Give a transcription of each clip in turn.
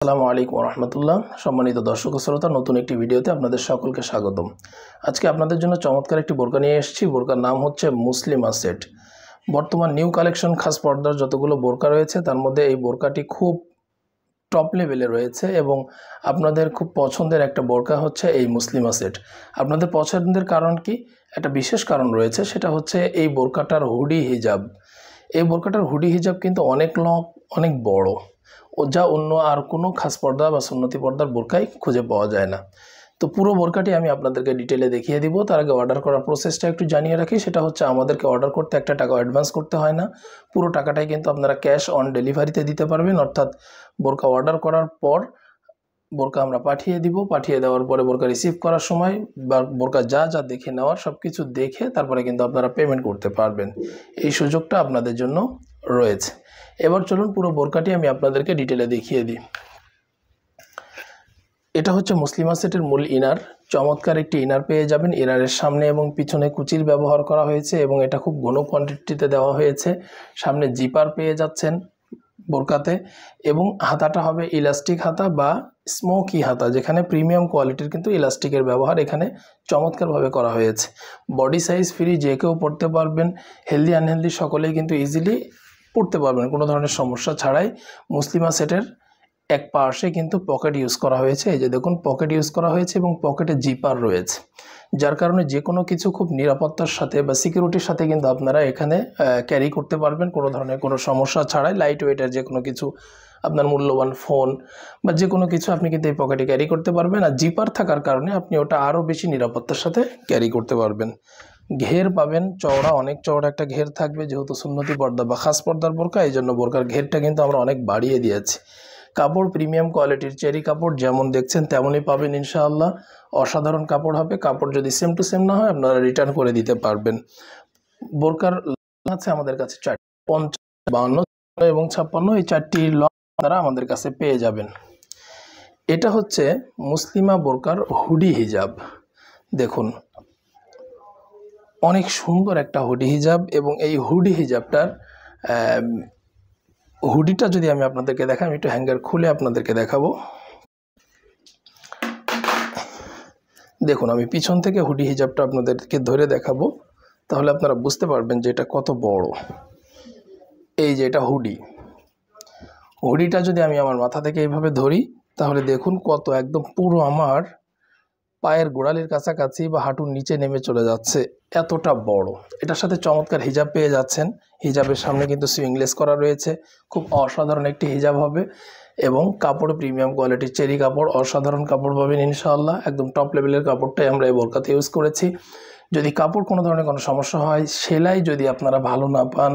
আসসালামু আলাইকুম রহমতুল্লাহ। সম্মানিত দর্শক ও শ্রোতা, নতুন একটি ভিডিওতে আপনাদের সকলকে স্বাগতম। আজকে আপনাদের জন্য চমৎকার একটি বোরকা নিয়ে এসেছি। বোরকার নাম হচ্ছে মুসলিমা সেট। বর্তমান নিউ কালেকশন খাস পর্দার যতগুলো বোরকা রয়েছে তার মধ্যে এই বোরকাটি খুব টপ লেভেলে রয়েছে এবং আপনাদের খুব পছন্দের একটা বোরকা হচ্ছে এই মুসলিমা সেট। আপনাদের পছন্দের কারণ কি? একটা বিশেষ কারণ রয়েছে, সেটা হচ্ছে এই বোরকাটার হুডি হিজাব। এই বোরকাটার হুডি হিজাব কিন্তু অনেক লং, অনেক বড়, ও যা অন্য আর কোনো খাস পর্দা বা সুন্নতি পর্দার বোরকায় খুঁজে পাওয়া যায় না। তো পুরো বোরকাটি আমি আপনাদেরকে ডিটেলে দেখিয়ে দিব। তার আগে অর্ডার করার প্রসেসটা একটু জানিয়ে রাখি। সেটা হচ্ছে আমাদেরকে অর্ডার করতে একটা টাকা অ্যাডভান্স করতে হয় না, পুরো টাকাটাই কিন্তু আপনারা ক্যাশ অন ডেলিভারিতে দিতে পারবেন। অর্থাৎ বোরকা অর্ডার করার পর বোরকা আমরা পাঠিয়ে দিব, পাঠিয়ে দেওয়ার পরে বোরকা রিসিভ করার সময় বা বোরকা যা যা দেখে নেওয়ার সব কিছু দেখে তারপরে কিন্তু আপনারা পেমেন্ট করতে পারবেন। এই সুযোগটা আপনাদের জন্য রয়েছে। এবার চলুন পুরো বোরকাটি আমি আপনাদেরকে ডিটেলে দেখিয়ে দিই। এটা হচ্ছে মুসলিমা সেটের মূল ইনার। চমৎকার একটি ইনার পেয়ে যাবেন। ইনারের সামনে এবং পিছনে কুচির ব্যবহার করা হয়েছে এবং এটা খুব ঘন কোয়ান্টিটিতে দেওয়া হয়েছে। সামনে জিপার পেয়ে যাচ্ছেন বোরকাতে এবং হাতাটা হবে ইলাস্টিক হাতা বা স্মোকি হাতা, যেখানে প্রিমিয়াম কোয়ালিটির কিন্তু ইলাস্টিকের ব্যবহার এখানে চমৎকারভাবে করা হয়েছে। বডি সাইজ ফ্রি, যে কেউ পড়তে পারবেন। হেলদি আনহেলদি সকলেই কিন্তু ইজিলি পড়তে পারবেন কোনো ধরনের সমস্যা ছাড়াই। মুসলিমা সেটের এক পাশে কিন্তু পকেট ইউজ করা হয়েছে। এই যে দেখুন, পকেট ইউজ করা হয়েছে এবং পকেটে জিপার রয়েছে, যার কারণে যে কোনো কিছু খুব নিরাপত্তার সাথে বা সিকিউরিটির সাথে কিন্তু আপনারা এখানে ক্যারি করতে পারবেন কোনো ধরনের কোনো সমস্যা ছাড়াই। লাইট ওয়েটের যে কোনো কিছু, আপনার মূল্যবান ফোন বা যে কোনো কিছু আপনি কিন্তু এই পকেটে ক্যারি করতে পারবেন। আর জিপার থাকার কারণে আপনি ওটা আরও বেশি নিরাপত্তার সাথে ক্যারি করতে পারবেন। ঘের পাবেন চওড়া, অনেক চওড়া একটা ঘের থাকবে, যেহেতু সুন্নতি পর্দা বা খাস পর্দার বোরকা, এই জন্য বোরকার ঘেরটা কিন্তু আমরা অনেক বাড়িয়ে দিয়েছি। কাপড় প্রিমিয়াম কোয়ালিটির চেরি কাপড়, যেমন দেখছেন তেমনই পাবেন ইনশাআল্লাহ। অসাধারণ কাপড় হবে। কাপড় যদি সেম টু সেম না হয় আপনারা রিটার্ন করে দিতে পারবেন। বোরকার আছে আমাদের কাছে 50, 52 এবং 56, এই 4টি লং আপনারা আমাদের কাছে পেয়ে যাবেন। এটা হচ্ছে মুসলিমা বোরকার হুডি হিজাব। দেখুন, অনেক সুন্দর একটা হুডি হিজাব এবং এই হুডি হিজাবটার হুডিটা যদি আমি আপনাদেরকে দেখাই, আমি একটু হ্যাঙ্গার খুলে আপনাদেরকে দেখাবো। দেখুন, আমি পিছন থেকে হুডি হিজাবটা আপনাদেরকে ধরে দেখাবো, তাহলে আপনারা বুঝতে পারবেন যে এটা কত বড়। এই যে এটা হুডিটা যদি আমি আমার মাথা থেকে এইভাবে ধরি, তাহলে দেখুন কত একদম পুরো আমার পায়ের গোড়ালির কাছাকাছি বা হাঁটুর নিচে নেমে চলে যাচ্ছে, এতটা বড়। এটার সাথে চমৎকার হিজাব পেয়ে যাচ্ছেন। হিজাবের সামনে কিন্তু সুইংলেস করা রয়েছে, খুব অসাধারণ একটি হিজাব হবে এবং কাপড় প্রিমিয়াম কোয়ালিটির চেরি কাপড়, অসাধারণ কাপড় পাবেন ইনশাআল্লাহ। একদম টপ লেভেলের কাপড়টাই আমরা এই বোরকাতে ইউজ করেছি। যদি কাপড় কোনো ধরনের কোনো সমস্যা হয়, সেলাই যদি আপনারা ভালো না পান,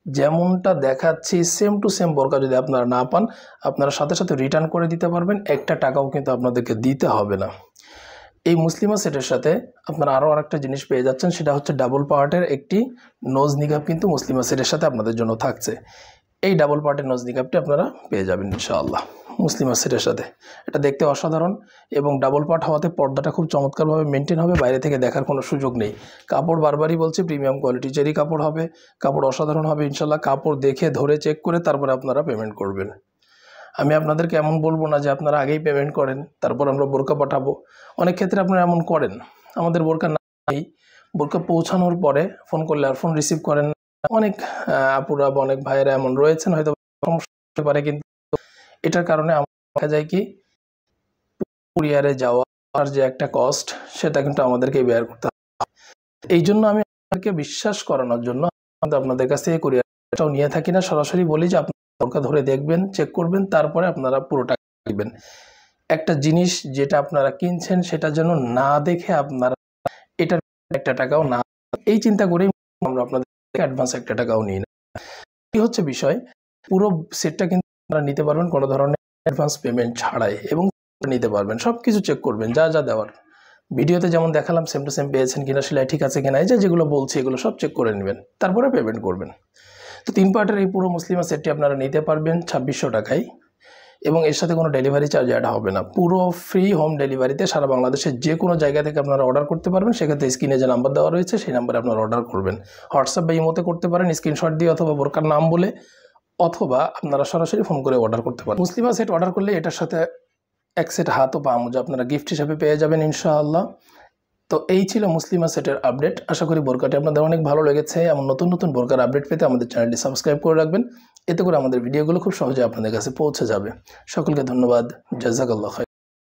যেমনটা দেখাচ্ছি সেম টু সেম বোরকা যদি আপনারা না পান, আপনারা সাথে সাথে রিটার্ন করে দিতে পারবেন। একটা টাকাও কিন্তু আপনাদেরকে দিতে হবে না। এই মুসলিমা সেটের সাথে আপনারা আরও আরেকটা জিনিস পেয়ে যাচ্ছেন, সেটা হচ্ছে ডাবল পার্টের একটি নোজ নিকাব কিন্তু মুসলিমা সেটের সাথে আপনাদের জন্য থাকছে। এই ডাবল পার্টের নোজ নিকাবটি আপনারা পেয়ে যাবেন ইনশাআল্লাহ মুসলিমা সেটের সাথে। এটা দেখতে অসাধারণ এবং ডাবল পার্ট হওয়াতে পর্দাটা খুব চমৎকারভাবে মেনটেন হবে, বাইরে থেকে দেখার কোনো সুযোগ নেই। কাপড় বারবারই বলছি প্রিমিয়াম কোয়ালিটি চেরি কাপড় হবে, কাপড় অসাধারণ হবে ইনশাআল্লাহ। কাপড় দেখে ধরে চেক করে তারপরে আপনারা পেমেন্ট করবেন। আমি আপনাদেরকে এমন বলবো না যে আপনারা আগেই পেমেন্ট করেন তারপর আমরা বোরকা পাঠাবো। অনেক ক্ষেত্রে আপনারা এমন করেন, আমাদের বোরকা নাই, বোরকা পৌঁছানোর পরে ফোন করলে আর ফোন রিসিভ করেন না। অনেক আপুরা বা অনেক ভাইয়েরা এমন রয়েছেন, হয়তো সমস্যা হতে পারে, কিন্তু এটার কারণে দেখা যায় কি কুরিয়ারে যাওয়ার যে একটা কস্ট, সেটা কিন্তু আমাদেরকে বেয়ার করতে হবে। এই জন্য আমি আপনাদেরকে বিশ্বাস করানোর জন্য আপনাদের কাছ থেকে কুরিয়ারটাও নিয়ে থাকি না, সরাসরি বলি যে বোরকা ধরে দেখবেন, চেক করবেন, তারপরে আপনারা পুরো টাকা দিবেন। একটা জিনিস যেটা আপনারা কিনছেন সেটা যেন না দেখে আপনারা এটার একটা টাকাও না, এই চিন্তা করেই আমরা আপনাদের অ্যাডভান্স একটা টাকাও নিই না। এই হচ্ছে বিষয়। পুরো সেটটা কিন্তু আপনারা নিতে পারবেন কোনো ধরনের অ্যাডভান্স পেমেন্ট ছাড়াই এবং নিতে পারবেন। সব কিছু চেক করবেন, যা যা দেওয়ার ভিডিওতে যেমন দেখালাম সেম টু সেম পেয়েছেন কিনা, সেলাই ঠিক আছে কিনা, এই যেগুলো বলছি এগুলো সব চেক করে নেবেন, তারপরে পেমেন্ট করবেন। তো 3 পার্টের এই পুরো মুসলিমা সেটটি আপনারা নিতে পারবেন 2600 টাকায় এবং এর সাথে কোনো ডেলিভারি চার্জ অ্যাড হবে না। পুরো ফ্রি হোম ডেলিভারিতে সারা বাংলাদেশের যে কোনো জায়গা থেকে আপনারা অর্ডার করতে পারবেন। সেক্ষেত্রে স্ক্রিনে যে নাম্বার দেওয়া রয়েছে সেই নাম্বারে আপনারা অর্ডার করবেন। হোয়াটসঅ্যাপ বা ইমোতে করতে পারেন স্ক্রিনশট দিয়ে, অথবা বোরকার নাম বলে অথবা আপনারা সরাসরি ফোন করে অর্ডার করতে পারেন। মুসলিমা সেট অর্ডার করলে এটার সাথে এক সেট হাত ও পা মোজা আপনারা গিফট হিসাবে পেয়ে যাবেন ইনশাআল্লাহ। তো এই ছিল মুসলিমা সেটের আপডেট। আশা করি বোরকাটি আপনাদের অনেক ভালো লেগেছে। এমন নতুন নতুন বোরকার আপডেট পেতে আমাদের চ্যানেলটি সাবস্ক্রাইব করে রাখবেন। এতে করে আমাদের ভিডিওগুলো খুব সহজে আপনাদের কাছে পৌঁছে যাবে। সকলকে ধন্যবাদ। জাযাকাল্লাহ খাইর।